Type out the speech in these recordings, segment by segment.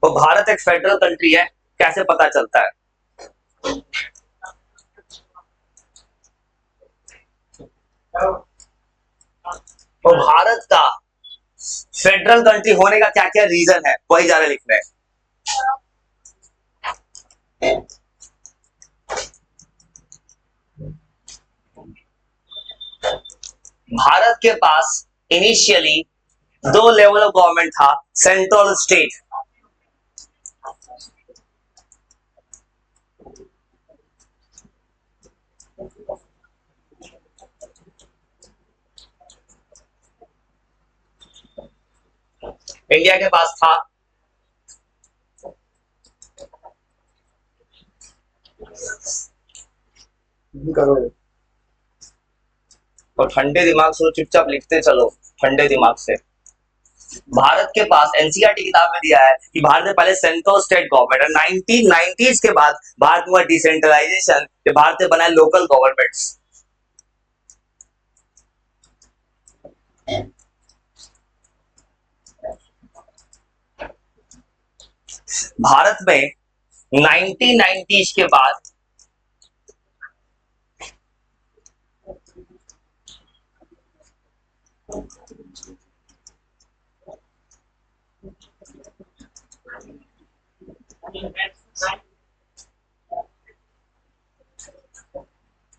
तो भारत एक federal country है, कैसे पता चलता है? तो भारत का फेडरल कंट्री होने का क्या क्या रीजन है, वही जा रहे लिखने। भारत के पास इनिशियली दो लेवल ऑफ गवर्नमेंट था, सेंट्रल स्टेट। इंडिया के पास था और ठंडे दिमाग से चुपचाप लिखते चलो, ठंडे दिमाग से। भारत के पास एनसीईआरटी किताब में दिया है कि भारत में पहले सेंट्रल स्टेट गवर्नमेंट है, 1990s के बाद भारत में डिसेंट्रलाइजेशन, भारत में बनाए लोकल गवर्नमेंट्स। भारत में 1990s के बाद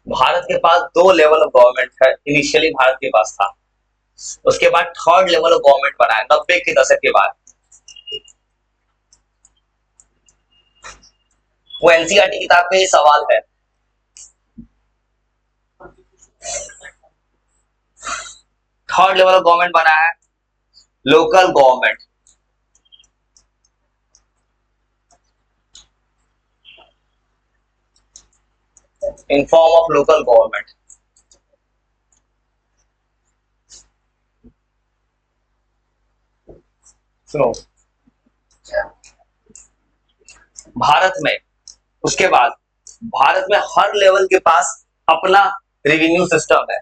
भारत के पास दो लेवल ऑफ गवर्नमेंट है, इनिशियली भारत के पास था। उसके बाद थर्ड लेवल ऑफ गवर्नमेंट बना है 90 के दशक के बाद। वो एनसीईआरटी किताब में ये सवाल है। थर्ड लेवल ऑफ गवर्नमेंट बना है local government. In form of local government. सुनो, भारत में उसके बाद भारत में हर लेवल के पास अपना रेवेन्यू सिस्टम है।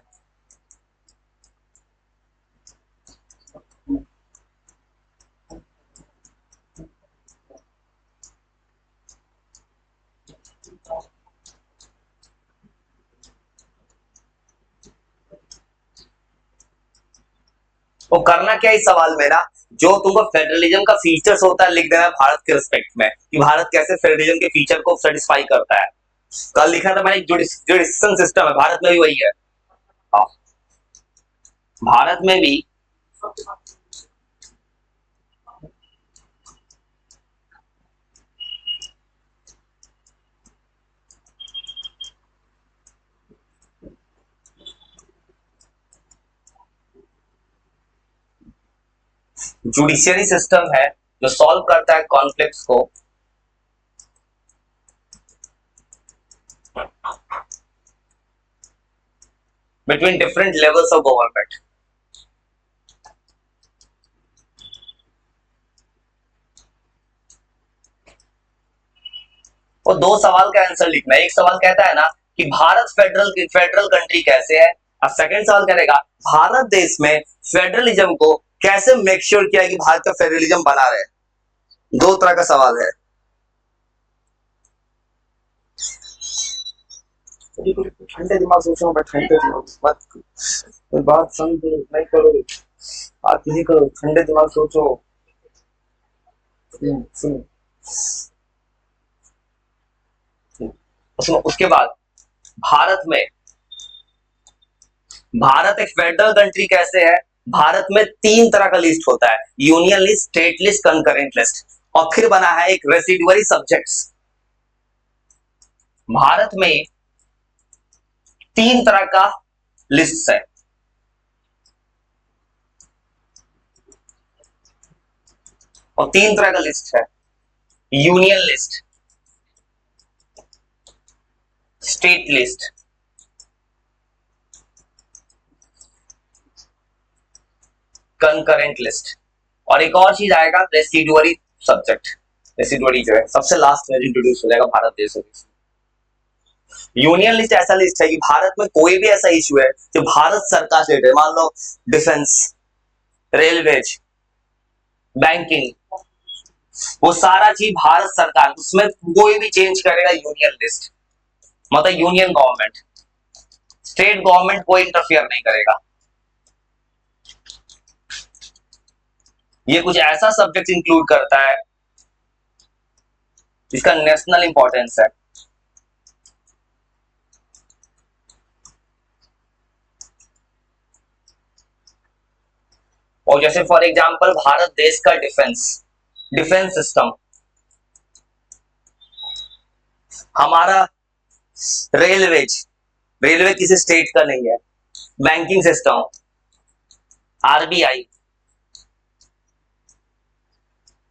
वो करना क्या इस सवाल में ना, जो तुमको फेडरलिज्म का फीचर्स होता है लिख देना है भारत के रिस्पेक्ट में, कि भारत कैसे फेडरलिज्म के फीचर को सेटिस्फाई करता है। कल लिखा था मैंने, जुडिशल सिस्टम है, भारत में भी वही है। भारत में भी जुडिशियरी सिस्टम है जो सॉल्व करता है कॉन्फ्लिक्ट्स को। Between different levels of government. वो दो सवाल का आंसर लिखना है। एक सवाल कहता है ना कि भारत फेडरल कंट्री कैसे है, और सेकंड सवाल करेगा भारत देश में फेडरलिज्म को कैसे मेक श्योर किया कि भारत का फेडरलिज्म बना रहे। दो तरह का सवाल है। ठंडे दिमाग सोचो, ठंडे दिमाग मत कोई बात समझ नहीं करो, बात नहीं करो, ठंडे दिमाग सोचो। सुनो उसके बाद भारत एक फेडरल कंट्री कैसे है। भारत में तीन तरह का लिस्ट होता है, union list, state list, concurrent list, और फिर बना है एक रेसिडुअरी सब्जेक्ट्स। भारत में तीन तरह का लिस्ट है। और तीन तरह का लिस्ट है, union list, state list, concurrent list, और एक और चीज आएगा रेसिडुअरी सब्जेक्ट। रेसिडुअरी जो है सबसे लास्ट में इंट्रोड्यूस हो जाएगा भारत देश में। यूनियन लिस्ट ऐसा लिस्ट है कि भारत में कोई भी ऐसा इश्यू है जो भारत सरकार से रिलेटेड, मान लो डिफेंस, रेलवेज, बैंकिंग, वो सारा चीज भारत सरकार, उसमें कोई भी चेंज करेगा यूनियन लिस्ट, मतलब यूनियन गवर्नमेंट, स्टेट गवर्नमेंट कोई इंटरफियर नहीं करेगा। ये कुछ ऐसा सब्जेक्ट इंक्लूड करता है जिसका नेशनल इंपॉर्टेंस है। और जैसे फॉर एग्जांपल भारत देश का डिफेंस सिस्टम, हमारा रेलवे किसी स्टेट का नहीं है। Banking system, RBI,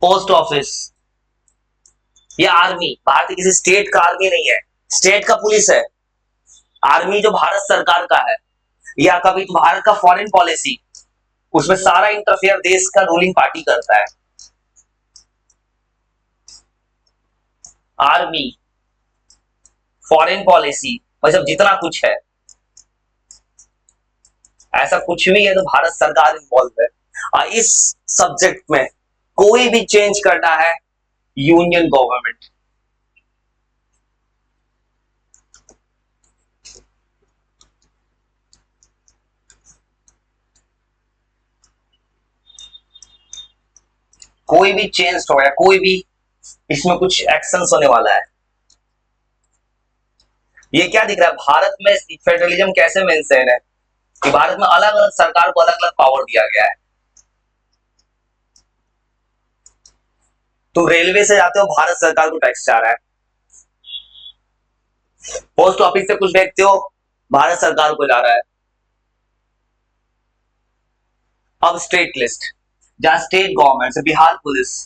post office, या आर्मी, भारत किसी स्टेट का आर्मी नहीं है, स्टेट का पुलिस है। आर्मी जो भारत सरकार का है, या कभी तो भारत का फॉरेन पॉलिसी, उसमें सारा इंटरफेयर देश का रूलिंग पार्टी करता है। आर्मी, फॉरेन पॉलिसी, और सब जितना कुछ है, ऐसा कुछ भी है तो भारत सरकार इन्वॉल्व है। और इस सब्जेक्ट में कोई भी चेंज करना है यूनियन गवर्नमेंट। कोई भी चेंज हो गया, कोई भी इसमें कुछ एक्शन होने वाला है। ये क्या दिख रहा है, भारत में फेडरलिज्म कैसे मेंशन है कि भारत में अलग अलग सरकार को अलग अलग पावर दिया गया है। तुम रेलवे से जाते हो, भारत सरकार को टैक्स जा रहा है। पोस्ट ऑफिस से कुछ देखते हो, भारत सरकार को जा रहा है। अब स्टेट लिस्ट, जहां स्टेट गवर्नमेंट से बिहार पुलिस,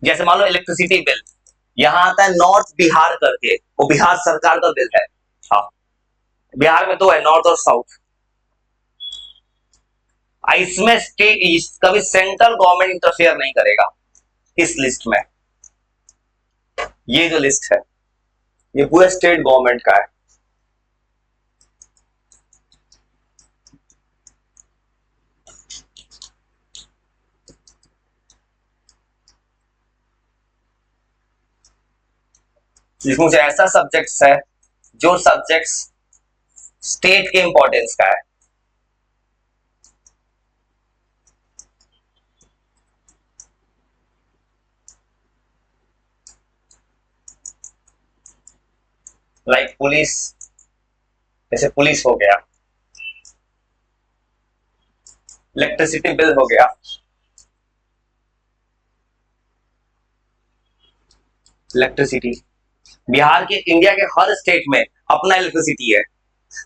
जैसे मान लो इलेक्ट्रिसिटी बिल, यहां आता है नॉर्थ बिहार करके, वो बिहार सरकार का बिल है। हाँ, बिहार में तो है नॉर्थ और साउथ। इसमें स्टेट, कभी सेंट्रल गवर्नमेंट इंटरफेयर नहीं करेगा इस लिस्ट में। ये जो लिस्ट है ये पूरा स्टेट गवर्नमेंट का है। इसमें से ऐसा सब्जेक्ट्स है जो सब्जेक्ट्स स्टेट के इंपॉर्टेंस का है। लाइक पुलिस, जैसे पुलिस हो गया, इलेक्ट्रिसिटी बिल हो गया, इलेक्ट्रिसिटी, बिहार के, इंडिया के हर स्टेट में अपना इलेक्ट्रिसिटी है,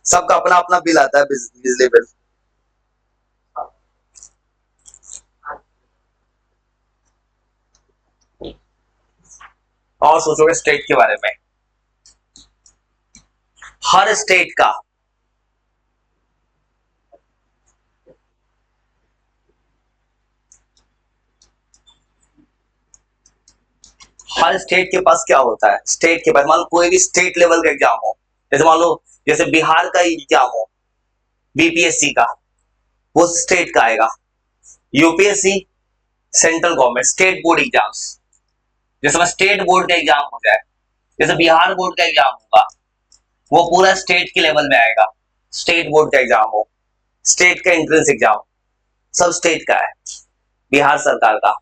सबका अपना अपना बिल आता है, बिजली बिल। और सोचोगे स्टेट के बारे में, हर स्टेट का हर स्टेट के पास क्या होता है, स्टेट के पास मान लो कोई भी स्टेट लेवल का एग्जाम हो, जैसे मान लो जैसे बिहार का एग्जाम हो बीपीएससी का, वो स्टेट का आएगा। UPSC central government, state board exams, जैसे स्टेट बोर्ड का एग्जाम हो जाए, जैसे बिहार बोर्ड का एग्जाम होगा, वो पूरा स्टेट के लेवल में आएगा। स्टेट बोर्ड का एग्जाम हो, स्टेट का एंट्रेंस एग्जाम, सब स्टेट का है, बिहार सरकार का,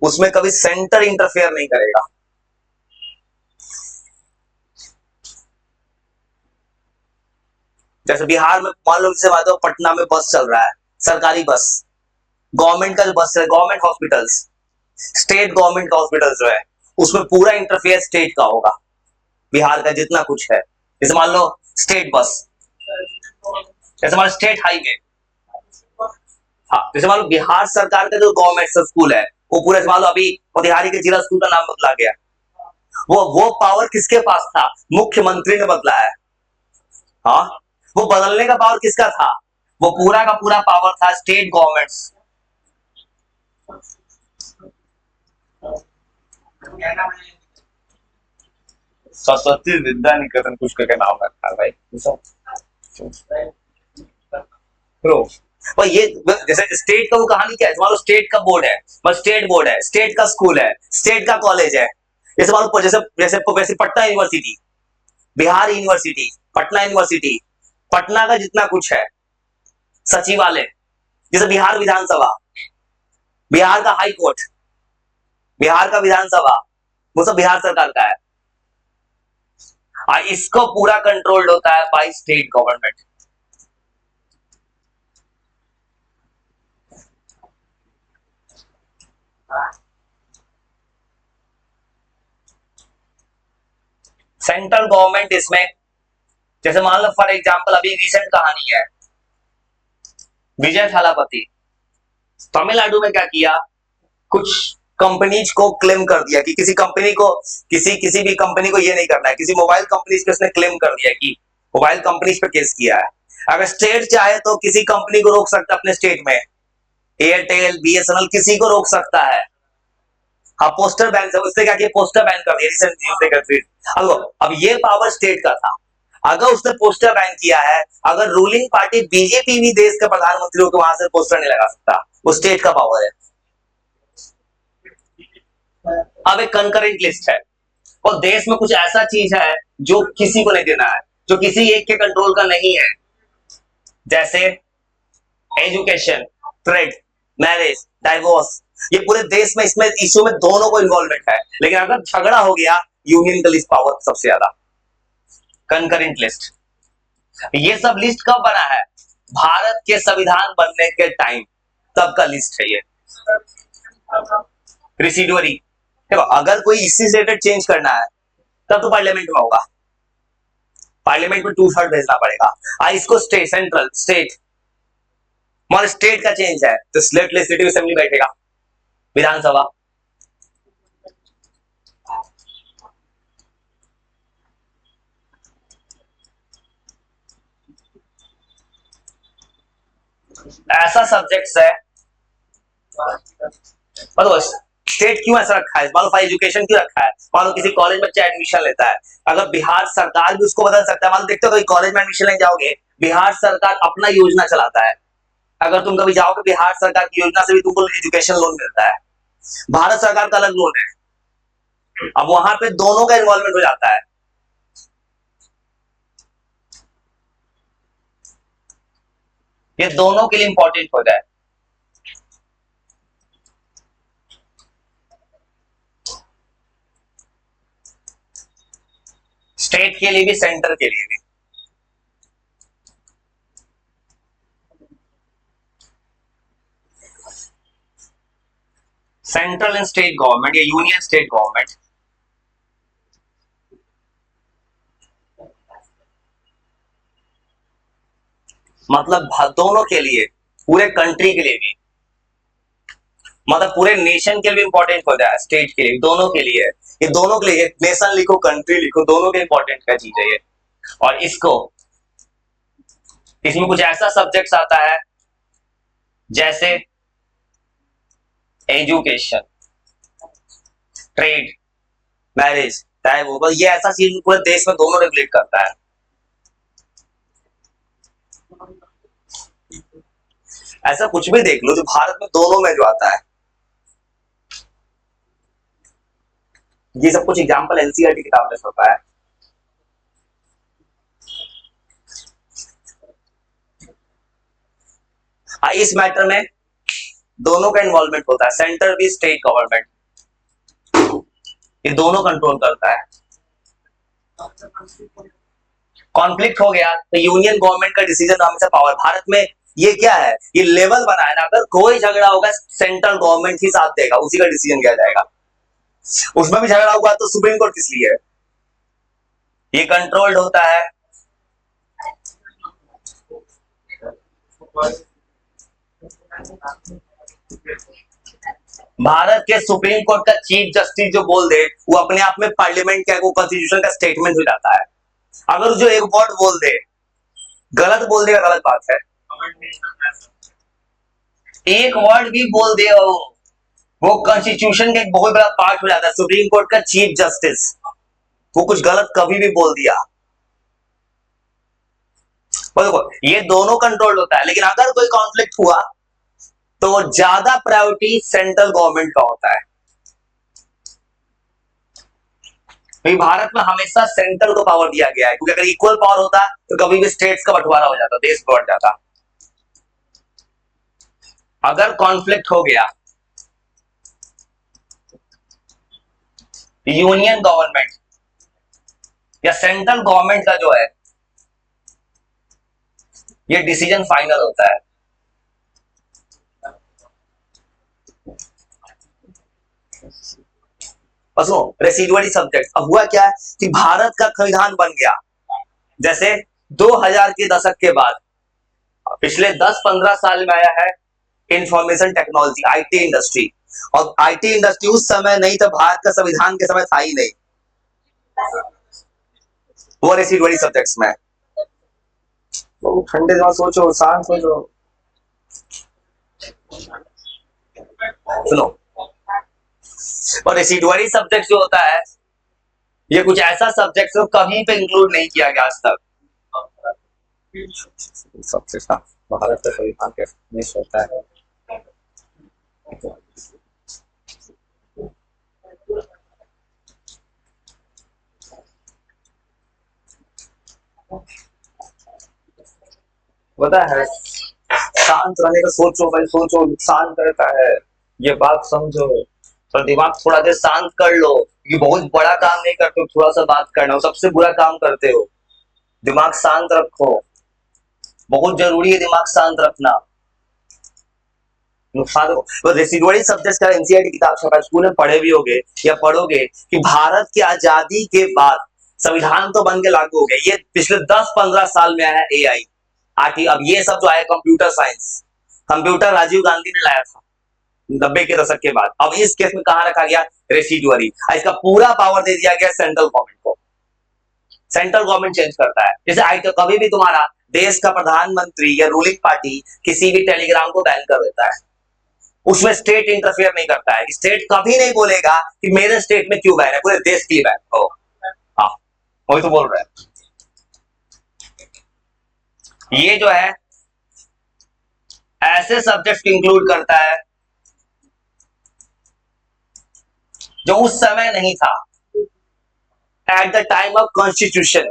उसमें कभी सेंटर इंटरफेयर नहीं करेगा। जैसे बिहार में मान लो जैसे बात हो, पटना में बस चल रहा है, सरकारी बस, गवर्नमेंट का जो बस है, गवर्नमेंट हॉस्पिटल्स, स्टेट गवर्नमेंट का हॉस्पिटल जो है, उसमें पूरा इंटरफेयर स्टेट का होगा, बिहार का जितना कुछ है। जैसे मान लो स्टेट बस, जैसे मान लो स्टेट हाईवे, हाँ, जैसे मान लो बिहार सरकार का जो गवर्नमेंट स्कूल है, वो पूरा, मान लो अभी मोतिहारी के जिला स्कूल का नाम बदला गया, वो पावर किसके पास था, मुख्यमंत्री ने बदला है। हाँ, वो बदलने का पावर किसका था, वो पूरा का पूरा पावर था स्टेट गवर्नमेंट्स। सरस्वती विद्या निकेतन कुछ करके नाम रखा है भाई, प्रो और ये जैसे स्टेट का वो कहानी क्या है, मान लो स्टेट का बोर्ड है, स्टेट बोर्ड है, स्टेट का स्कूल है, स्टेट का कॉलेज है। जैसे मान लो जैसे जैसे वैसे Patna university, Bihar university, Patna university, Patna का जितना कुछ है, सचिवालय, जैसे बिहार विधानसभा, बिहार का हाई कोर्ट, बिहार का विधानसभा, वो सब बिहार सरकार का है। और इसको पूरा कंट्रोल्ड होता है by state government. Central government इसमें, जैसे मान लो फॉर एग्जांपल अभी रिसेंट कहानी है, विजय थालापति तमिलनाडु में क्या किया, कुछ कंपनीज को क्लेम कर दिया कि किसी कंपनी को, किसी भी कंपनी को ये नहीं करना है, किसी मोबाइल कंपनीज पे उसने क्लेम कर दिया कि मोबाइल कंपनीज पे केस किया है। अगर स्टेट चाहे तो किसी कंपनी को रोक सकता है अपने स्टेट में, एयरटेल, बीएसएनएल, किसी को रोक सकता है। हाँ, पोस्टर बैन से उसने क्या किया, पोस्टर बैन कर दिया रिसेंट न्यूज देखकर फिर। अब ये पावर स्टेट का था, अगर उसने पोस्टर बैन किया है, अगर रूलिंग पार्टी बीजेपी भी देश के प्रधानमंत्री हो तो वहां से पोस्टर नहीं लगा सकता, वो स्टेट का पावर है। अब एक कंकरेंट लिस्ट है, और देश में कुछ ऐसा चीज है जो किसी को नहीं देना है, जो किसी एक के कंट्रोल का नहीं है, जैसे एजुकेशन, ट्रेड, मैरिज, डाइवोर्स, ये पूरे देश में इसमें इश्यू में दोनों को इन्वॉल्वमेंट है। लेकिन अगर झगड़ा हो गया, यूनियन का लिस्ट पावर सबसे ज्यादा, कंकरेंट लिस्ट। ये सब लिस्ट कब बना है, भारत के संविधान बनने के टाइम तब का लिस्ट है ये, रिसीडुअरी। देखो अगर कोई इससे रिलेटेड चेंज करना है तब तो पार्लियामेंट में होगा, पार्लियामेंट में 2/3 भेजना पड़ेगा। इसको स्टेट, सेंट्रल स्टेट, मान स्टेट का चेंज है तो स्टेट लेजिस्लेटिव असेंबली बैठेगा, विधानसभा। ऐसा सब्जेक्ट्स है, मतलब स्टेट क्यों ऐसा रखा है, मान लो एजुकेशन क्यों रखा है, मान लो किसी कॉलेज में बच्चा एडमिशन लेता है, अगर बिहार सरकार भी उसको बदल सकता है। मान लो देखते हो कभी कॉलेज में एडमिशन लेने जाओगे, बिहार सरकार अपना योजना चलाता है, अगर तुम कभी जाओगे बिहार सरकार की योजना से भी तुमको एजुकेशन लोन मिलता है, भारत सरकार का अलग लोन है। अब वहां पे दोनों का इन्वॉल्वमेंट हो जाता है। ये दोनों के लिए इंपॉर्टेंट हो जाए। स्टेट के लिए भी, सेंटर के लिए भी। सेंट्रल एंड स्टेट गवर्नमेंट या यूनियन स्टेट गवर्नमेंट, मतलब दोनों के लिए, पूरे कंट्री के लिए भी, मतलब पूरे नेशन के लिए इंपॉर्टेंट हो जाए, स्टेट के लिए, दोनों के लिए। ये दोनों के लिए, नेशन लिखो, कंट्री लिखो, दोनों के इंपॉर्टेंट का चीज है ये। और इसको, इसमें कुछ ऐसा सब्जेक्ट्स आता है जैसे एजुकेशन, ट्रेड, मैरिज, डाइवोर्स, ये ऐसा चीज पूरे देश में दोनों रेगुलेट करता है। ऐसा कुछ भी देख लो जो भारत में दोनों में जो आता है, ये सब कुछ एग्जांपल एनसीईआरटी किताब में होता है। इस मैटर में दोनों का इन्वॉल्वमेंट होता है, सेंटर भी, स्टेट गवर्नमेंट, ये दोनों कंट्रोल करता है। कॉन्फ्लिक्ट हो गया तो यूनियन गवर्नमेंट का डिसीजन हमेशा पावर। भारत में ये क्या है, ये लेवल बना है ना, अगर कोई झगड़ा होगा सेंट्रल गवर्नमेंट ही साथ देगा, उसी का डिसीजन किया जाएगा। उसमें भी झगड़ा हुआ तो सुप्रीम कोर्ट किस लिए है, ये कंट्रोल्ड होता है। भारत के सुप्रीम कोर्ट का चीफ जस्टिस जो बोल दे, वो अपने आप में पार्लियामेंट का, वो कॉन्स्टिट्यूशन का स्टेटमेंट हो जाता है। अगर जो एक वर्ड बोल दे, गलत बोल देगा, गलत बात है। एक वर्ड भी बोल दे वो कॉन्स्टिट्यूशन का एक बहुत बड़ा पार्ट हो जाता है। सुप्रीम कोर्ट का चीफ जस्टिस, वो कुछ गलत कभी भी बोल दिया, और देखो ये दोनों कंट्रोल होता है, लेकिन अगर कोई कॉन्फ्लिक्ट हुआ तो ज्यादा प्रायोरिटी सेंट्रल गवर्नमेंट का होता है। क्योंकि भारत में हमेशा सेंट्रल को पावर दिया गया है, क्योंकि अगर इक्वल पावर होता तो कभी भी स्टेट्स का बंटवारा हो जाता, देश बढ़ जाता। अगर कॉन्फ्लिक्ट हो गया, यूनियन गवर्नमेंट या सेंट्रल गवर्नमेंट का जो है ये डिसीजन फाइनल होता है। सुनो रेसिडुअरी सब्जेक्ट, अब हुआ क्या है कि भारत का संविधान बन गया जैसे 2000 के दशक के बाद, पिछले 10-15 साल में आया है इंफॉर्मेशन टेक्नोलॉजी, आईटी इंडस्ट्री। और आईटी इंडस्ट्री उस समय नहीं था, भारत का संविधान के समय था ही नहीं, वो रेसिडुअरी सब्जेक्ट्स में। तो ठंडे दिमाग सोचो, शांत सोचो। सुनो, और रेसिडुअरी सब्जेक्ट जो होता है ये कुछ ऐसा सब्जेक्ट जो कहीं पे इंक्लूड नहीं किया गया आज तक। सबसे भारत का संविधान के मिस होता है। पता है, शांत रहने का सोचो भाई, सोचो, शांत रहता है, ये बात समझो। तो दिमाग थोड़ा देर शांत कर लो, ये बहुत बड़ा काम नहीं करते हो, थोड़ा सा बात करना हो, सबसे बुरा काम करते हो। दिमाग शांत रखो, बहुत जरूरी है दिमाग शांत रखना। तो रेसिडुअरी सब्जेक्ट का एनसीईआरटी किताब छपा, स्कूल में पढ़े भी होगे या पढ़ोगे कि भारत की आजादी के बाद संविधान तो बन के लागू हो गया, ये पिछले 10-15 साल में आया एआई आती। अब ये सब जो आया computer science, computer Rajiv Gandhi ने लाया था 90 के दशक के बाद। अब इस केस में कहां रखा गया, रेसिडुअरी। इसका पूरा पावर दे दिया गया सेंट्रल गवर्नमेंट को, सेंट्रल गवर्नमेंट चेंज करता है। जैसे आई तो कभी भी तुम्हारा देश का प्रधानमंत्री या रूलिंग पार्टी किसी भी टेलीग्राम को बैन कर देता है, उसमें स्टेट इंटरफेयर नहीं करता है। स्टेट कभी नहीं बोलेगा कि मेरे स्टेट में क्यों बैन है, पूरे देश की बैन हो। हाँ वही तो बोल रहे हैं। ये जो है ऐसे सब्जेक्ट इंक्लूड करता है जो उस समय नहीं था, at the time of constitution.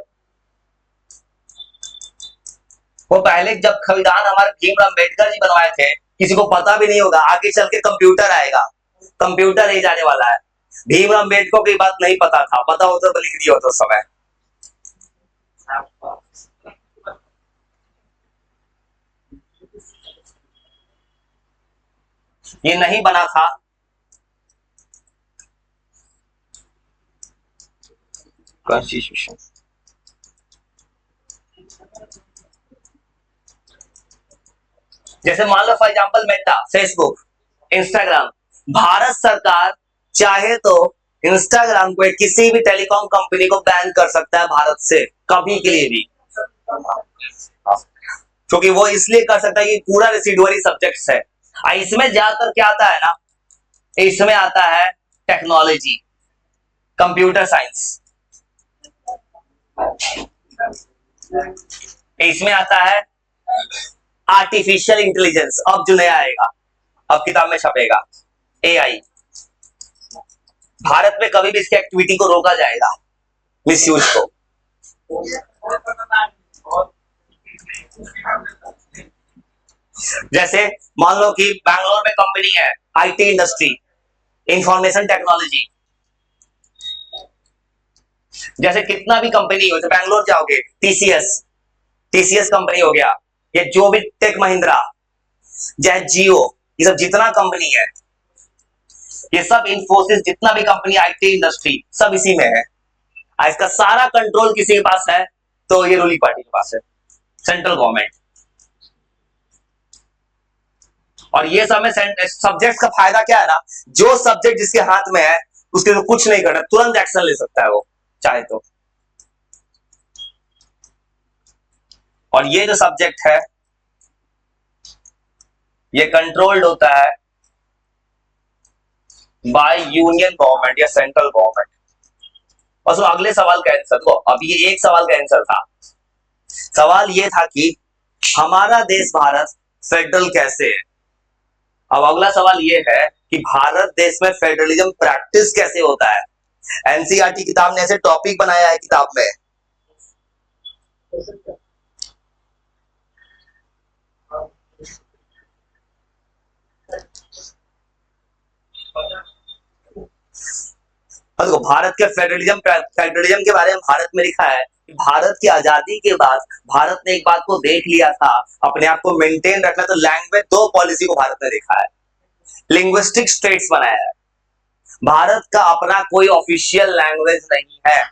वो पहले जब संविधान हमारे भीमराव अम्बेडकर जी बनवाए थे, किसी को पता भी नहीं होगा आगे चल के कंप्यूटर आएगा, कंप्यूटर नहीं जाने वाला है। भीमराव अम्बेडकर को ये बात नहीं पता था, पता होता तो लिख दिया होता उस समय। ये नहीं बना था, कॉन्स्टिट्यूशन। जैसे मान लो for example Meta, Facebook, Instagram, Bharat सरकार चाहे तो इंस्टाग्राम को किसी भी टेलीकॉम कंपनी को बैन कर सकता है भारत से, कभी के लिए भी, क्योंकि वो इसलिए कर सकता है कि पूरा रेसिडुअरी सब्जेक्ट्स है। इसमें ज्यादातर क्या आता है ना, इसमें आता है टेक्नोलॉजी, कंप्यूटर साइंस, इसमें आता है आर्टिफिशियल इंटेलिजेंस, अब जो नया आएगा, अब किताब में छपेगा, एआई। भारत में कभी भी इसकी एक्टिविटी को रोका जाएगा, मिसयूज को। जैसे मान लो कि बैंगलोर में कंपनी है, आईटी इंडस्ट्री, इंफॉर्मेशन टेक्नोलॉजी, जैसे कितना भी कंपनी हो, तो बैंगलोर जाओगे, टीसीएस कंपनी हो गया, ये जो भी टेक महिंद्रा, जय जियो, ये सब जितना कंपनी है, ये सब इंफोसिस, जितना भी कंपनी आईटी इंडस्ट्री, सब इसी में है। इसका सारा कंट्रोल किसी के पास है, तो ये रूलिंग पार्टी के पास है, सेंट्रल गवर्नमेंट। और ये सब में सब्जेक्ट का फायदा क्या है ना, जो सब्जेक्ट जिसके हाथ में है उसके तो कुछ नहीं करना, तुरंत एक्शन ले सकता है वो चाहे तो। और ये जो सब्जेक्ट है ये कंट्रोल्ड होता है बाय यूनियन गवर्नमेंट या सेंट्रल गवर्नमेंट। और अगले सवाल का आंसर, तो अभी ये एक सवाल का आंसर था, सवाल ये था कि हमारा देश भारत फेडरल कैसे है। अब अगला सवाल ये है कि भारत देश में फेडरलिज्म प्रैक्टिस कैसे होता है। एनसीईआरटी किताब ने ऐसे टॉपिक बनाया है किताब में। देखो, भारत के फेडरलिज्म के बारे में भारत में लिखा है कि भारत की आजादी के बाद भारत ने एक बात को देख लिया था, अपने आप को मेंटेन रखना, तो लैंग्वेज दो पॉलिसी को भारत ने देखा है, लिंग्विस्टिक स्टेट्स बनाया है। भारत का अपना कोई ऑफिशियल लैंग्वेज नहीं है।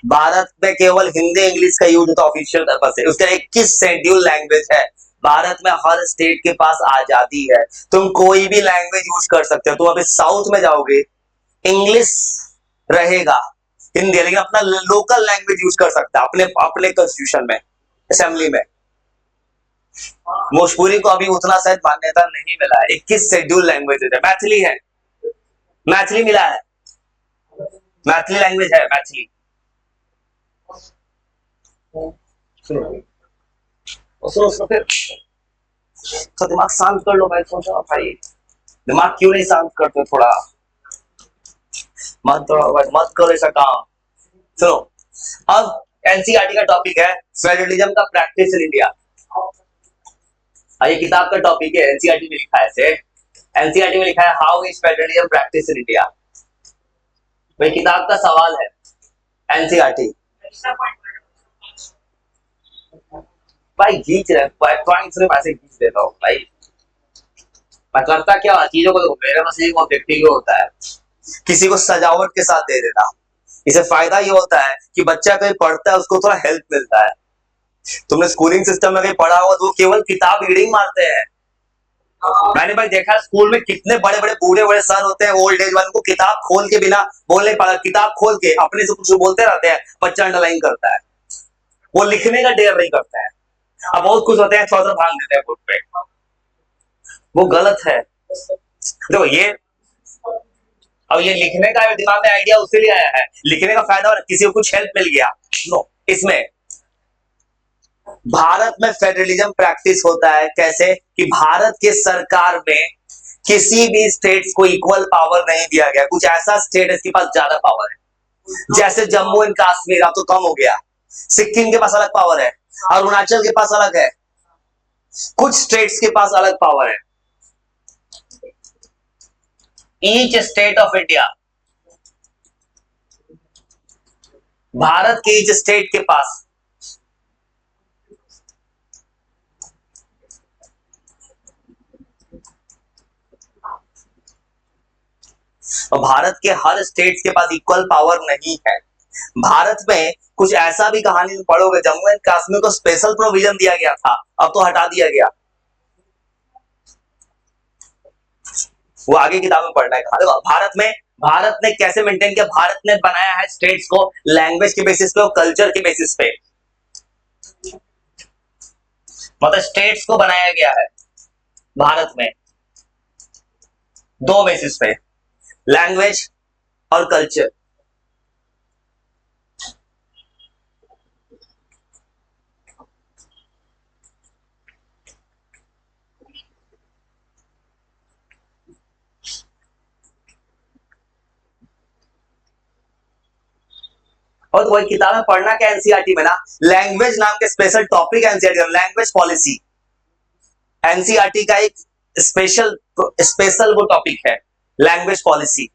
भारत में केवल हिंदी इंग्लिश का यूज होता है ऑफिशियल पर्पस से। उसका 21 शेड्यूल लैंग्वेज है। भारत में हर स्टेट के पास आजादी है, तुम कोई भी लैंग्वेज यूज कर सकते हो। तुम अभी साउथ में जाओगे, इंग्लिश रहेगा, हिंदी, लेकिन अपना लोकल लैंग्वेज यूज कर सकता है अपने अपने कॉन्स्टिट्यूशन में, असेंबली में। भोजपुरी को अभी उतना शायद मान्यता नहीं मिला है। 21 शेड्यूल लैंग्वेज है। मैथिली है, मैथिली मिला है, मैथिली लैंग्वेज है, मैथिली। सुनो फिर तो दिमाग शांत कर लो। मैं सोचा भाई दिमाग क्यों नहीं शांत करते, थोड़ा मत करो ऐसा काम। सुनो, अब एनसीईआरटी का टॉपिक है फेडरलिज्म का प्रैक्टिस इन इंडिया। ये किताब का टॉपिक है, एनसीईआरटी में लिखा है से एनसीईआरटी में लिखा है how is federalism practice in India. भाई किताब का सवाल है एनसीईआरटी। भाई खींच रहे सिर्फ ऐसे खींच देता हूँ भाई। मैं करता क्या चीजों को, मेरे मसले को ऑब्जेक्टिव होता है, किसी को सजावट के साथ दे देना। इसे फायदा ये होता है कि बच्चा कहीं पढ़ता है उसको थोड़ा हेल्प मिलता है। तुमने स्कूलिंग सिस्टम में कहीं पढ़ा हुआ तो वो केवल किताब रीडिंग मारते हैं। मैंने भाई देखा है स्कूल में कितने बड़े बड़े बूढ़े बड़े सर होते हैं ओल्ड एज वाले को किताब खोल के बिना बोलने पाता, किताब खोल के अपने से कुछ बोलते रहते हैं, बच्चा अंडरलाइन करता है, वो लिखने का डेयर नहीं करता है। अब बहुत कुछ होते हैं थोड़ा भांग देते हैं बोर्ड पे, वो गलत है। देखो ये अब ये लिखने का दिमाग में आइडिया उससे लिए आया है, लिखने का फायदा और किसी को कुछ हेल्प मिल गया। नो, इसमें भारत में फेडरलिज्म प्रैक्टिस होता है कैसे कि भारत के सरकार में किसी भी स्टेट्स को इक्वल पावर नहीं दिया गया। कुछ ऐसा स्टेट है इसके पास ज्यादा पावर है, जैसे जम्मू एंड कश्मीर अब तो कम हो गया, सिक्किम के पास अलग पावर है, अरुणाचल के पास अलग है, कुछ स्टेट्स के पास अलग पावर है। Each state of India, Bharat के ईच स्टेट के पास और भारत के हर स्टेट के पास इक्वल पावर नहीं है। भारत में कुछ ऐसा भी कहानी में पढ़ोगे, जम्मू एंड कश्मीर को स्पेशल प्रोविजन दिया गया था, अब तो हटा दिया गया। वो आगे किताब में पढ़ना है। देखो भारत ने कैसे मेंटेन किया। भारत ने बनाया है स्टेट्स को लैंग्वेज के बेसिस पे और कल्चर के बेसिस पे, मतलब स्टेट्स को बनाया गया है भारत में दो बेसिस पे, लैंग्वेज और कल्चर। और तो वही किताब में पढ़ना क्या एनसीईआरटी में ना, लैंग्वेज नाम के स्पेशल टॉपिक एनसीईआरटी में, लैंग्वेज पॉलिसी एनसीईआरटी का एक स्पेशल वो टॉपिक है, लैंग्वेज पॉलिसी।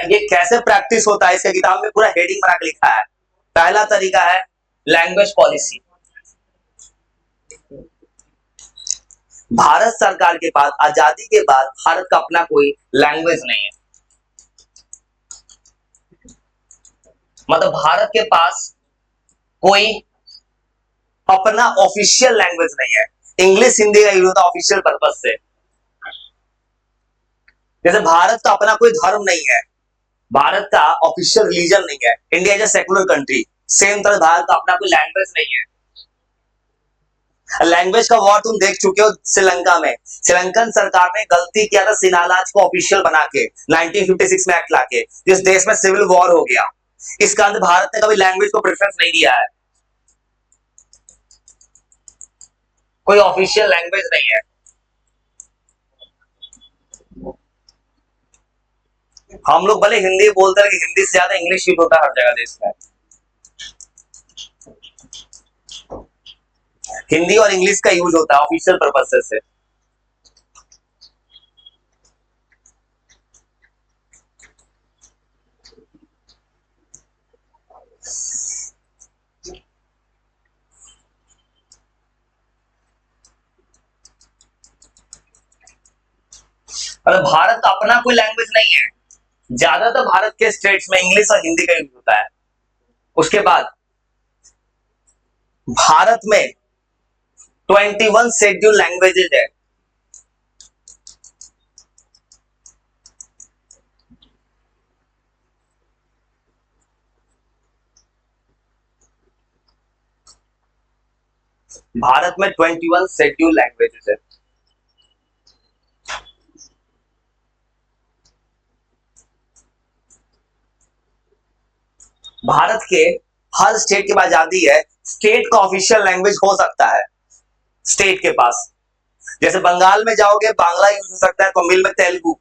ये कैसे प्रैक्टिस होता है इसके किताब में पूरा हेडिंग बना के लिखा है। पहला तरीका है लैंग्वेज पॉलिसी। भारत सरकार के पास आजादी के बाद भारत का अपना कोई लैंग्वेज नहीं है, मतलब भारत के पास कोई अपना ऑफिशियल लैंग्वेज नहीं है। इंग्लिश हिंदी का यूज होता है ऑफिशियल पर्पस से। जैसे भारत का अपना कोई धर्म नहीं है, भारत का ऑफिशियल रिलीजन नहीं है, India is a secular country, same तरह भारत का अपना कोई लैंग्वेज नहीं है। लैंग्वेज का वॉर तुम देख चुके हो श्रीलंका में। श्रीलंकन सरकार ने गलती किया था सिनालाज को ऑफिशियल बना के 1956 में एक्ट लाके, जिस देश में सिविल वॉर हो गया। इसका अंत भारत ने कभी लैंग्वेज को प्रेफरेंस नहीं दिया है, कोई ऑफिशियल लैंग्वेज नहीं है। हम लोग भले हिंदी बोलते हैं, लेकिन हिंदी से ज्यादा इंग्लिश यूज होता है हर जगह देश में। हिंदी और इंग्लिश का यूज होता है ऑफिशियल पर्पसेस से। मतलब भारत का अपना कोई लैंग्वेज नहीं है, ज्यादातर भारत के स्टेट्स में इंग्लिश और हिंदी का यूज होता है। उसके बाद भारत में 21 शेड्यूल लैंग्वेजेज है। भारत में 21 शेड्यूल लैंग्वेजेज है। भारत के हर स्टेट के पास आजादी है, स्टेट का ऑफिशियल लैंग्वेज हो सकता है स्टेट के पास। जैसे बंगाल में जाओगे बांग्ला यूज हो सकता है, तमिल में तेलुगु।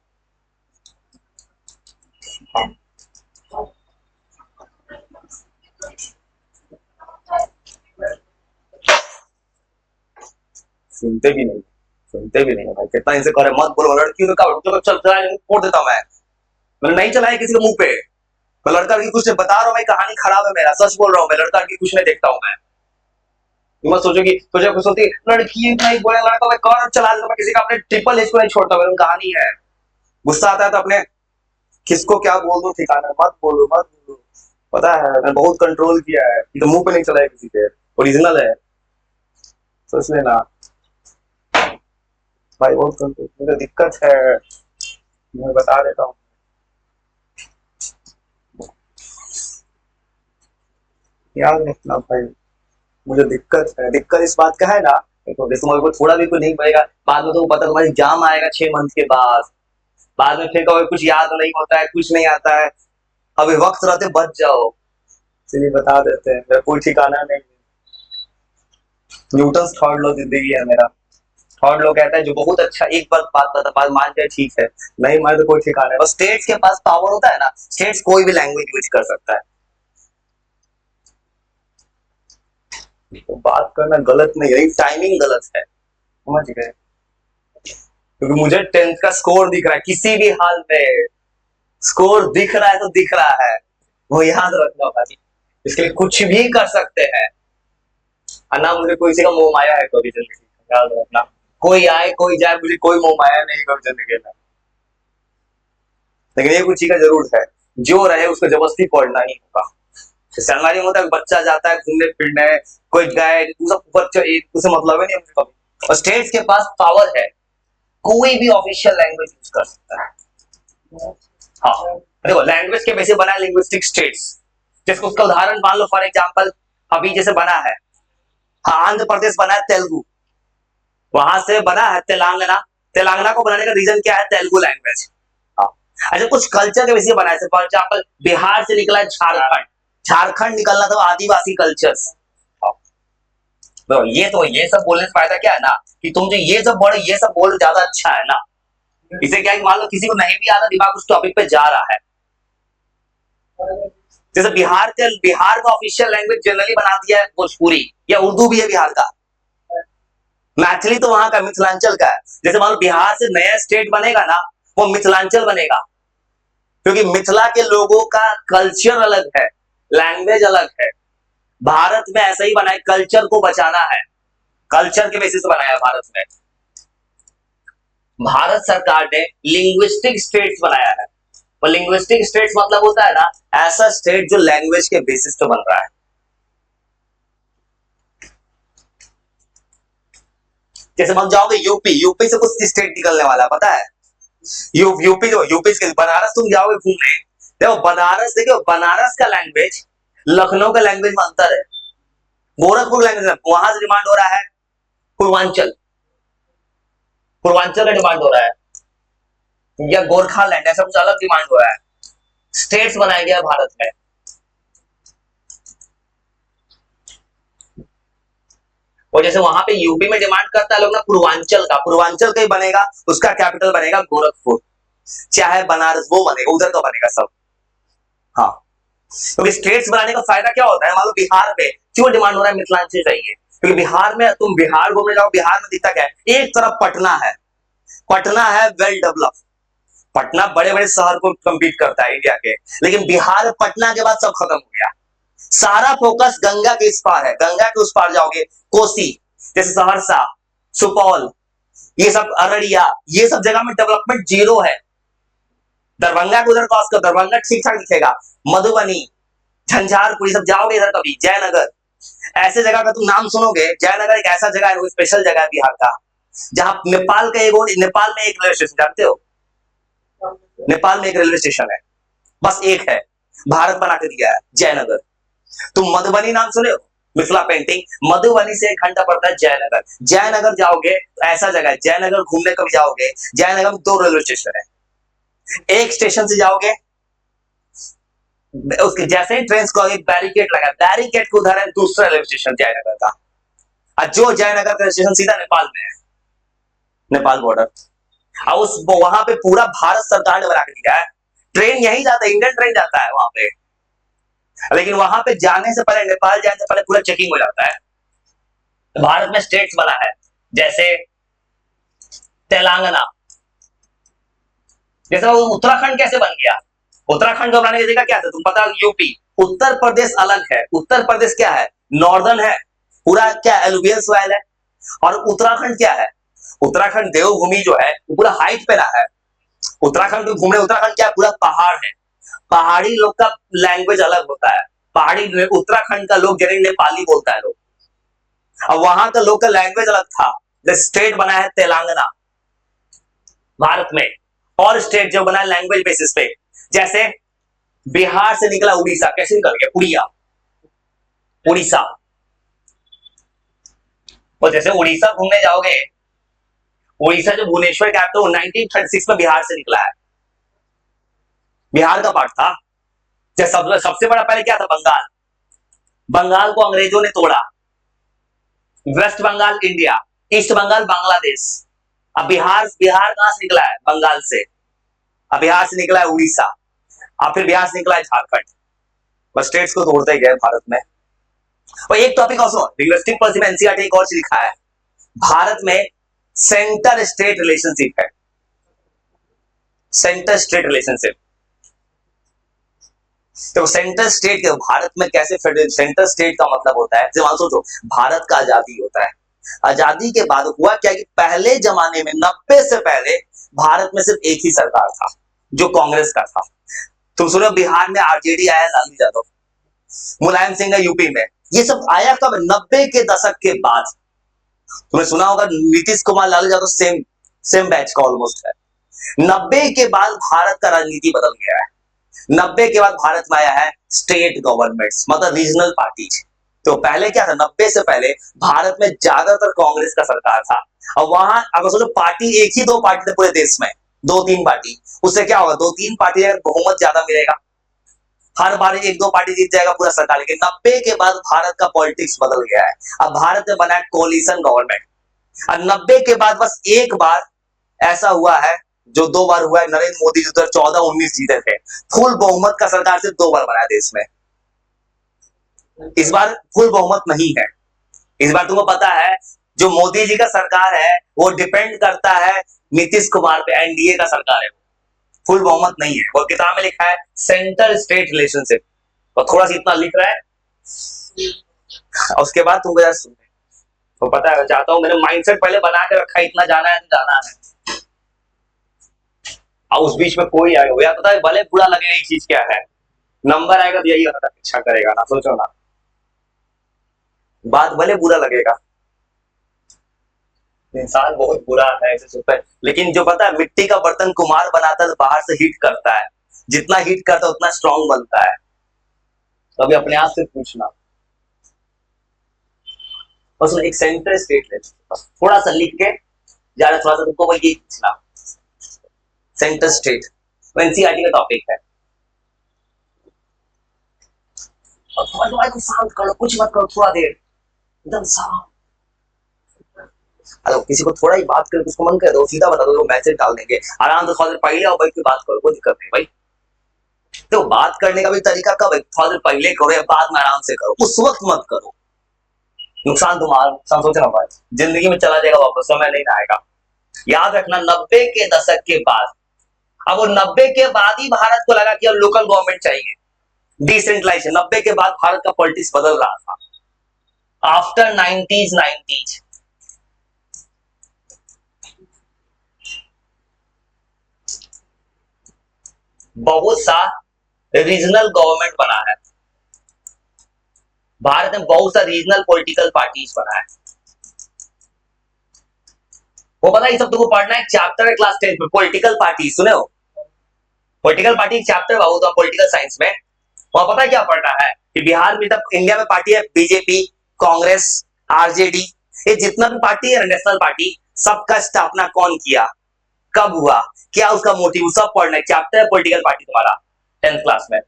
सुनते भी नहीं, सुनते भी नहीं भाई, कितना इनसे करे मत बोलो। लड़कियों ने कहा चल चला फोड़ देता हूं मैंने नहीं चलाया किसी के मुंह पे। मैं लड़का की कुछ नहीं बता रहा हूँ, मैं कहानी खराब है मेरा, सच बोल रहा हूँ मैं, लड़का की कुछ नहीं देखता हूँ मैं। मत सोचो कि तुझे कुछ होती लड़की नहीं बोले लड़का मैं कार चला देता, मैं किसी का अपने ट्रिपल एच को नहीं छोड़ता, मेरी कहानी है। गुस्सा आता है तो अपने किसको क्या बोल दो ठिकाना, मत बोलो मत बोलो। पता है मैंने बहुत कंट्रोल किया है, तो मुंह पे नहीं चलाया किसी के, ओरिजिनल है, सोच लेना भाई। बहुत कंट्रोल, मुझे दिक्कत है, मैं बता देता हूँ। याद रखना भाई, मुझे दिक्कत है। दिक्कत इस बात का है ना, देखो तुम्हारे को थोड़ा भी कुछ नहीं पड़ेगा, बाद में तो पता तुम्हारी एग्जाम आएगा 6 मंथ के बाद में फिर कभी कुछ याद नहीं होता है, कुछ नहीं आता है। अभी वक्त रहते बच जाओ, इसलिए बता देते हैं, मेरा कोई ठिकाना नहीं। न्यूटन थर्ड लॉ जिंदगी है मेरा। थर्ड लॉ कहता है जो बहुत अच्छा, एक बात बता, बात मान जाए ठीक है, नहीं मान तो कोई ठिकाना है। बस स्टेट्स के पास पावर होता है ना, स्टेट्स कोई भी लैंग्वेज यूज कर सकता है। तो बात करना गलत नहीं है, टाइमिंग गलत है, समझ गए। क्योंकि मुझे 10th का स्कोर दिख रहा है, किसी भी हाल में स्कोर दिख रहा है तो दिख रहा है, वो याद रखना भाई। इसके लिए कुछ भी कर सकते हैं। ना मुझे कोई का मोह माया है कभी जिंदगी में, याद रखना। कोई आए कोई जाए, मुझे कोई मोह माया नहीं कभी जिंदगी में। लेकिन ये कुछ चीज का जरूर है, जो रहे उसको जबरदस्ती पढ़ना ही होगा। संगवारी में होता है, बच्चा जाता है घूमने फिरने, कोई गए उसे मतलब ही नहीं मुझे कभी। और स्टेट्स के पास पावर है, कोई भी ऑफिशियल लैंग्वेज यूज कर सकता है। हाँ देखो, लैंग्वेज के बेसिस बना है लिंग्विस्टिक स्टेट्स। जैसे उसका उदाहरण मान लो, फॉर एग्जांपल अभी जैसे बना है, हाँ आंध्र प्रदेश बना है तेलुगु, वहां से बना है तेलंगाना। तेलंगाना को बनाने का रीजन क्या है, तेलुगु लैंग्वेज। हाँ अच्छा, कुछ कल्चर के बेसिस बना है, फॉर एग्जांपल बिहार से निकला है झारखंड, झारखंड निकलना था आदिवासी कल्चर्स। तो ये सब बोलने से फायदा क्या है ना, कि तुम जो ये सब बोल, ये सब बोल ज्यादा अच्छा है ना। इसे क्या है, मान लो किसी को नहीं भी आता, दिमाग उस टॉपिक पे जा रहा है। जैसे बिहार का ऑफिशियल लैंग्वेज जनरली बना दिया है भोजपुरी, या उर्दू भी है बिहार का, मैथिली तो वहां का मिथिलांचल का है। जैसे मान लो बिहार से नया स्टेट बनेगा ना, वो मिथिलांचल बनेगा, क्योंकि मिथिला के लोगों का कल्चर अलग है, लैंग्वेज अलग है। भारत में ऐसा ही बना है, कल्चर को बचाना है, कल्चर के बेसिस बनाया भारत में। भारत सरकार ने लिंग्विस्टिक स्टेट्स बनाया है, और लिंग्विस्टिक स्टेट्स मतलब होता है ना, ऐसा स्टेट जो लैंग्वेज के बेसिस पे बन रहा है। जैसे हम जाओगे यूपी, यूपी से कुछ स्टेट निकलने वाला पता है, यूपी से बनारस तुम जाओगे घूमने, देखो बनारस, देखो बनारस का लैंग्वेज लखनऊ का लैंग्वेज में अंतर है। गोरखपुर लैंग्वेज में वहां से डिमांड हो रहा है पूर्वांचल, पूर्वांचल का डिमांड हो रहा है, या गोरखालैंड, ऐसा कुछ अलग डिमांड हो रहा है। स्टेट्स बनाया गया भारत में। और जैसे वहां पे यूपी में डिमांड करता है लोग ना पूर्वांचल का ही बनेगा, उसका कैपिटल बनेगा गोरखपुर, चाहे बनारस वो बनेगा, उधर का बनेगा सब। हाँ, क्योंकि स्टेट्स बनाने का फायदा क्या होता है, मान लो बिहार में क्यों डिमांड हो रहा है मिथिलांचल चाहिए, क्योंकि बिहार में तुम बिहार घूमने जाओ, बिहार में दिखता क्या है, एक तरफ पटना है, पटना है वेल डेवलप, पटना बड़े बड़े शहर को कंपीट करता है इंडिया के, लेकिन बिहार पटना के बाद सब खत्म हो गया, सारा फोकस गंगा के इस पार है, गंगा के उस पार जाओगे कोसी, जैसे सहरसा, सुपौल, ये सब अररिया, ये सब जगह में डेवलपमेंट जीरो है। दरभंगा को उधर क्रॉस कर, दरभंगा ठीक ठाक दिखेगा, मधुबनी, झंझारपुर, सब जाओगे इधर कभी, जयनगर, ऐसे जगह का तुम नाम सुनोगे, जयनगर एक ऐसा जगह है, वो स्पेशल जगह है बिहार का, जहां नेपाल का एक, नेपाल में एक रेलवे स्टेशन जानते हो, नेपाल में एक रेलवे स्टेशन है, बस एक है, भारत बना के दिया है, जयनगर। तुम मधुबनी नाम सुने हो, मिथिला पेंटिंग, मधुबनी से 1 घंटा पड़ता है जयनगर, जयनगर जाओगे तो ऐसा जगह है, जयनगर घूमने कभी जाओगे, जयनगर में 2 रेलवे स्टेशन है, एक स्टेशन से जाओगे, उसके जैसे ही ट्रेन को एक बैरिकेड लगा, बैरिकेड को उधर है दूसरा रेलवे स्टेशन जयनगर का, और जो जयनगर का स्टेशन सीधा नेपाल में है, नेपाल बॉर्डर, और उस वहां पे पूरा भारत सरकार ने बना के दिया है, ट्रेन यही जाता है, इंडियन ट्रेन जाता है वहां पे, लेकिन वहां पे जाने से पहले, नेपाल जाने से पहले पूरा चेकिंग हो जाता है। भारत में स्टेट्स बना है, जैसे तेलंगाना, जैसे वो उत्तराखंड कैसे बन गया, उत्तराखंड को बनाने की जगह क्या था तुम पता, यूपी, उत्तर प्रदेश अलग है, उत्तर प्रदेश क्या है, नॉर्दर्न है, पूरा क्या एलुवियल सॉइल है, और उत्तराखंड क्या है, उत्तराखंड देवभूमि जो है वो पूरा हाइट पे रहा है, उत्तराखंड को घूमने, उत्तराखंड क्या पूरा पहाड़ है, पहाड़ी लोग का लैंग्वेज अलग होता है, पहाड़ी उत्तराखंड का लोग जनरली नेपाली बोलता है लोग, अब वहां का लोकल लैंग्वेज अलग था, स्टेट बना है तेलंगाना भारत में, और स्टेट जो बना है लैंग्वेज बेसिस पे, जैसे बिहार से निकला उड़ीसा, कैसे निकल गया, उड़िया, उड़ीसा, और जैसे उड़ीसा घूमने जाओगे, उड़ीसा जो भुवनेश्वर कैपिटल 1936 में बिहार से निकला है, बिहार का पार्ट था, जैसे सबसे बड़ा पहले क्या था, बंगाल, बंगाल को अंग्रेजों ने तोड़ा, west Bengal India, east Bengal Bangladesh, अब बिहार, बिहार कहां से निकला है, बंगाल से, अब बिहार से निकला है उड़ीसा, अब फिर बिहार से निकला है झारखंड, बस स्टेट्स को तोड़ते ही गए भारत में। और एक टॉपिक और लिंग्विस्टिक पॉलिसी में एनसीईआरटी एक और चीज लिखा है, भारत में सेंटर स्टेट रिलेशनशिप है, सेंटर स्टेट रिलेशनशिप, तो सेंटर स्टेट के भारत में कैसे फेडरल, सेंटर स्टेट का मतलब होता है, जब सोचो भारत का आजादी होता है, आजादी के बाद हुआ क्या कि पहले जमाने में 90 से पहले भारत में सिर्फ एक ही सरकार था जो कांग्रेस का था, तुम सुनो बिहार में आरजेडी आया, लालू यादव, मुलायम सिंह है यूपी में, ये सब आया कब, 90 के दशक के बाद, तुमने सुना होगा Nitish Kumar Lalu Yadav same same batch का ऑलमोस्ट है, 90 के बाद भारत का राजनीति बदल गया है, 90 के बाद भारत में आया है स्टेट गवर्नमेंट्स, मतलब रीजनल पार्टीज, तो पहले क्या था, 90 से पहले भारत में ज्यादातर कांग्रेस का सरकार था, और वहां अगर सोचो पार्टी एक ही 2 पार्टी थे पूरे देश में, 2-3 पार्टी, उससे क्या होगा, 2-3 पार्टी अगर बहुमत ज्यादा मिलेगा, हर बार 1-2 पार्टी जीत जाएगा पूरा सरकार, लेकिन 90 के बाद भारत का पॉलिटिक्स बदल गया है, अब भारत में बना है कोलिशन गवर्नमेंट, और 90 के बाद बस एक बार ऐसा हुआ है, जो 2 बार हुआ है, नरेंद्र मोदी जी 2014-19 जीते थे, फुल बहुमत का सरकार सिर्फ 2 बार बना है देश में, इस बार फुल बहुमत नहीं है, इस बार तुमको पता है जो मोदी जी का सरकार है वो डिपेंड करता है नीतीश कुमार पे, एनडीए का सरकार है, फुल बहुमत नहीं है, और किताब में लिखा है सेंटर स्टेट रिलेशनशिप, और थोड़ा सा इतना लिख रहा है, उसके बाद तुमको यार तो पता है, चाहता हूं मैंने माइंडसेट पहले बना के रखा है, इतना जाना है तो जाना है, और उस बीच में कोई आएगा यार, पता है भले बुरा लगेगा, एक चीज क्या है, नंबर आएगा तो यही होता है, अच्छा करेगा ना, सोचो ना, बात भले बुरा लगेगा, इंसान बहुत बुरा है ऐसे सोचता है, लेकिन जो पता है मिट्टी का बर्तन कुम्हार बनाता है तो बाहर से हीट करता है, जितना हीट करता है उतना स्ट्रांग बनता है, तो अभी अपने आप से पूछना, बस उसने एक सेंटर स्टेट ले, बस थोड़ा सा लिख के ज्यादा, थोड़ा सा तुमको वही पूछना, सेंटर स्टेट एनसीईआरटी का टॉपिक है। और थोड़ा थोड़ा को शांत करो, कुछ मत करो, थोड़ा देर एकदम शांत। अगर किसी को थोड़ा ही बात करे, उसको मन करे तो सीधा बता दो, मैसेज डाल देंगे, आराम से थोड़ा देर पहले आओ, बैठ के बात करो, कोई दिक्कत नहीं भाई। तो बात करने का भी तरीका कब है, थोड़ा देर पहले करो या बाद में आराम से करो, उस वक्त मत करो। नुकसान तुम्हारा, नुकसान सोचना भाई, जिंदगी में चला जाएगा वापस, समय नहीं आएगा। याद रखना 90 के दशक के बाद, अब वो 90 के बाद ही भारत को लगा कि अब लोकल गवर्नमेंट चाहिए, डिसेंट्रलाइजेशन। 90 के बाद भारत का पॉलिटिक्स बदल रहा था, आफ्टर 90s बहुत सा रीजनल गवर्नमेंट बना है भारत में, बहुत सा रीजनल पॉलिटिकल पार्टीज बना है। वो पता है, ये सब तुमको पढ़ना है, चैप्टर है क्लास 10 में, पॉलिटिकल पार्टी, सुने हो? पॉलिटिकल पार्टी चैप्टर होता है पॉलिटिकल साइंस में। वहां पता है क्या पढ़ना है कि बिहार में, तब इंडिया में पार्टी है बीजेपी, कांग्रेस, आरजेडी, ये जितना भी पार्टी है नेशनल पार्टी, सबका स्थापना कौन किया, कब हुआ, क्या उसका मोटिव, सब पढ़ना है। चैप्टर है पॉलिटिकल पार्टी तुम्हारा 10th क्लास में,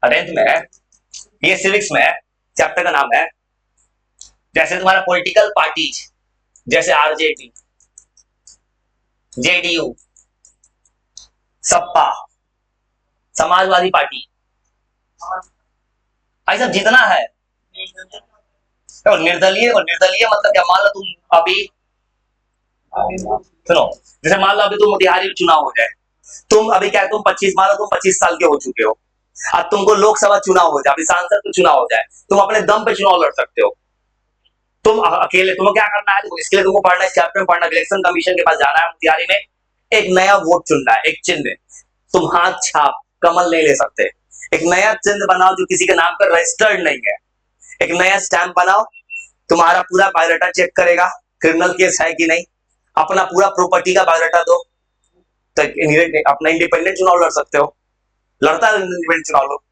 10th में है, ये सिविक्स में है। चैप्टर का नाम है, जैसे तुम्हारा पॉलिटिकल पार्टीज, जैसे RJD, JDU, Sapa, Samajwadi party, भाई सब जितना है। और निर्दलीय, और निर्दलीय मतलब क्या, मान लो तुम अभी, सुनो, जैसे मान लो अभी तुम मोतिहारी में चुनाव हो जाए, तुम अभी क्या, तुम 25, मान लो तुम 25 साल के हो चुके हो, अब तुमको लोकसभा चुनाव हो जाए, अभी सांसद का चुनाव हो जाए, तुम अपने दम पे चुनाव लड़ सकते हो, तुम अकेले। तुम्हें क्या करना है, इसके लिए तुमको पढ़ना है, चैप्टर में पढ़ना, इलेक्शन कमीशन के पास जाना है मोतिहारी में, एक नया वोट चुनना है, एक चिन्ह, तुम हाथ छाप कमल नहीं ले सकते, एक नया चिन्ह बनाओ जो किसी के नाम पर रजिस्टर्ड नहीं है, एक नया स्टैंप बनाओ, तुम्हारा पूरा बायोडाटा चेक करेगा, क्रिमिनल केस है कि नहीं, अपना पूरा प्रॉपर्टी का बायोडाटा दो, तो अपना इंडिपेंडेंट चुनाव लड़ सकते हो। लड़ता है इंडिपेंडेंट चुनाव, लो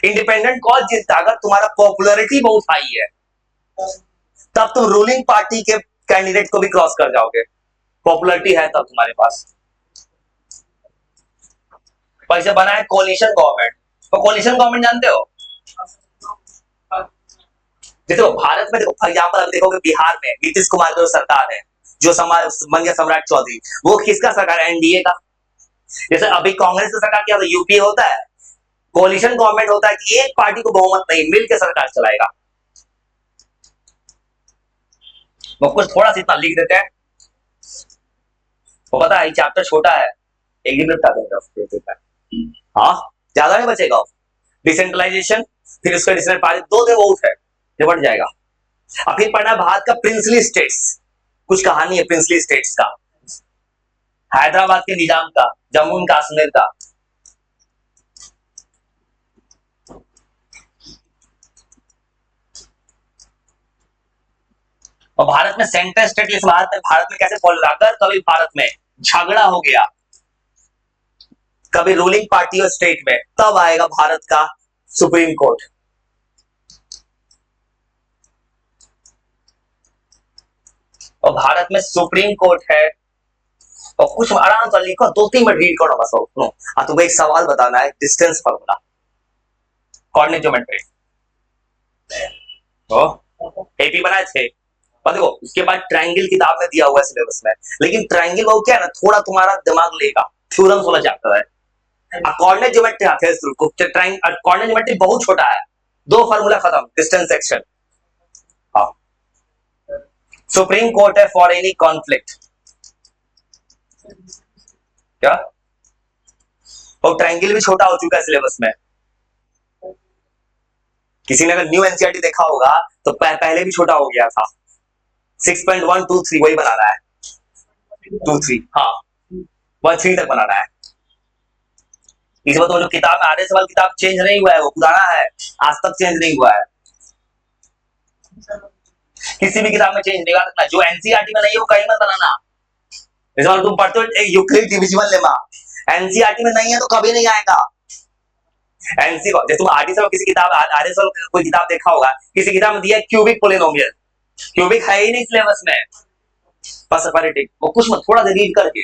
इंडिपेंडेंट कौन जीतता, अगर तुम्हारा पॉपुलैरिटी बहुत हाई है, तब तुम रूलिंग पार्टी के कैंडिडेट को भी क्रॉस कर जाओगे, पॉपुलैरिटी है तब तुम्हारे पास। पैसे बना है कोलिशन गवर्नमेंट, तो कोलिशन गवर्नमेंट जानते हो, देखो भारत में, देखो फॉर एग्जाम्पल अभी देखोगे बिहार में नीतीश कुमार की सरकार है, जो बन गया सम्राट चौधरी, वो किसका सरकार है, एनडीए का। जैसे अभी कांग्रेस की सरकार क्या होता है, यूपीए होता है, कोलिशन गवर्नमेंट होता है कि एक पार्टी को बहुमत नहीं, मिलकर सरकार चलाएगा। वो कुछ थोड़ा सा इतना लिख देते हैं, वो पता है चैप्टर छोटा है, एक दिन में बता देगा, हाँ ज्यादा नहीं बचेगा। डिसेंट्रलाइजेशन, फिर उसका डिसेंट्रलाइजेशन 2 दिन बहुत है, निपट जाएगा। अब फिर पढ़ना भारत का प्रिंसली स्टेट्स, कुछ कहानी है प्रिंसली स्टेट्स का, हैदराबाद के निजाम का, जम्मू एंड कश्मीर का, और भारत में सेंट्रल स्टेट लिस्ट, भारत में कैसे फॉलो, अगर कभी भारत में झगड़ा हो गया कभी रूलिंग पार्टी और स्टेट में, तब आएगा भारत का सुप्रीम कोर्ट। और भारत में सुप्रीम कोर्ट है, और कुछ आराम से लिखो, 2-3 मिनट रीड करो बस। सुनो, तुमको एक सवाल बताना है, distance formula, coordinate geometry, AP बनाए थे, और देखो उसके बाद ट्रायंगल किताब में दिया हुआ है सिलेबस में, लेकिन ट्रायंगल वो क्या है ना, थोड़ा तुम्हारा दिमाग लेगा, थ्योरम्स वाला चैप्टर है। कोऑर्डिनेट ज्योमेट्री कोऑर्डिनेट ज्योमेट्री बहुत छोटा है, 2 फार्मूला खत्म, डिस्टेंस सेक्शन। सुप्रीम कोर्ट है फॉर एनी कॉन्फ्लिक्ट, क्या, और ट्रायंगल भी छोटा हो चुका है सिलेबस में। किसी ने अगर न्यू एनसीईआरटी देखा होगा तो पहले भी छोटा हो गया था, 6.123 वही बनाना है, 2-3, हाँ 1-3 तक बनाना है। इस बार तो जो किताब में आधे सवाल किताब चेंज नहीं हुआ है, वो पुराना है, आज तक चेंज नहीं हुआ है, किसी भी किताब में चेंज नहीं करना, जो एनसीईआरटी में नहीं है वो कहीं मत बनाना। जैसे तुम पढ़ते हो यूक्लिड डिविजिबल लेमा, एनसीईआरटी में नहीं है तो कभी नहीं आएगा। एनसी जैसे तुम आरडी से किसी किताब, आरडी से कोई किताब देखा होगा, किसी किताब में दिया है क्यूबिक पोलिनोमियल, क्यूबिक है ही नहीं सिलेबस में, बस वो कुछ मत थोड़ा रीड करके